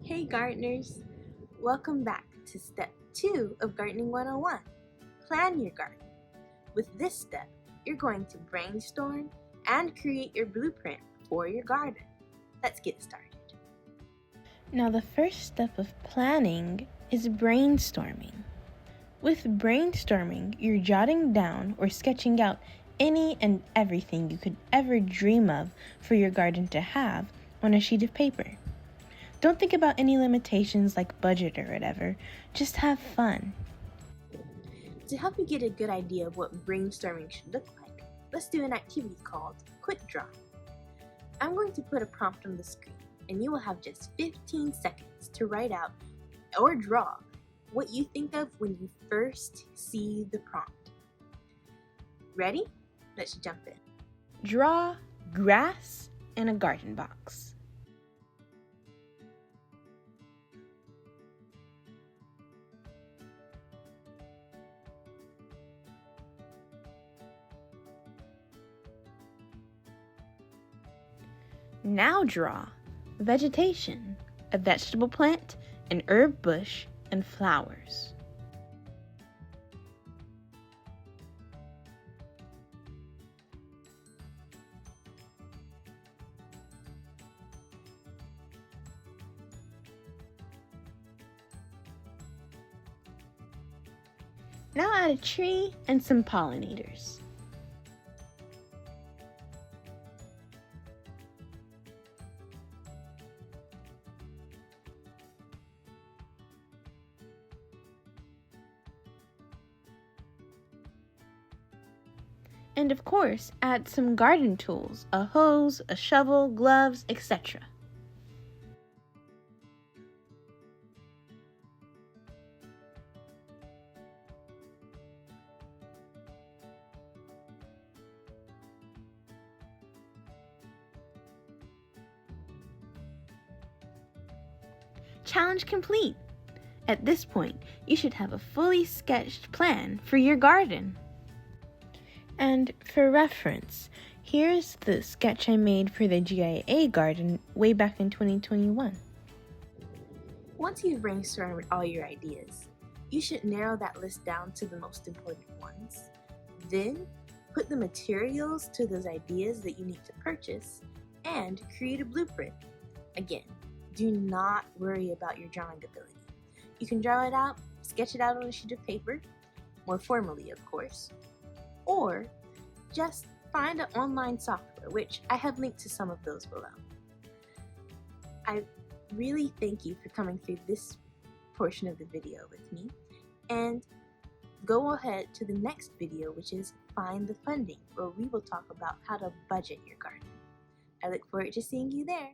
Hey gardeners! Welcome back to step 2 of Gardening 101. Plan your garden. With this step, you're going to brainstorm and create your blueprint for your garden. Let's get started. Now, the first step of planning is brainstorming. With brainstorming, you're jotting down or sketching out any and everything you could ever dream of for your garden to have on a sheet of paper. Don't think about any limitations like budget or whatever, just have fun. To help you get a good idea of what brainstorming should look like, let's do an activity called Quick Draw. I'm going to put a prompt on the screen, and you will have just 15 seconds to write out or draw what you think of when you first see the prompt. Ready? Let's jump in. Draw grass and a garden box. Now draw vegetation, a vegetable plant, an herb bush, and flowers. Now add a tree and some pollinators. And of course, add some garden tools, a hose, a shovel, gloves, etc. Challenge complete! At this point, you should have a fully sketched plan for your garden. And for reference, here's the sketch I made for the GIA garden way back in 2021. Once you've brainstormed all your ideas, you should narrow that list down to the most important ones. Then, put the materials to those ideas that you need to purchase and create a blueprint. Again, do not worry about your drawing ability. You can draw it out, sketch it out on a sheet of paper, more formally of course, or just find an online software, which I have linked to some of those below. I really thank you for coming through this portion of the video with me, and go ahead to the next video, which is Find the Funding, where we will talk about how to budget your garden. I look forward to seeing you there.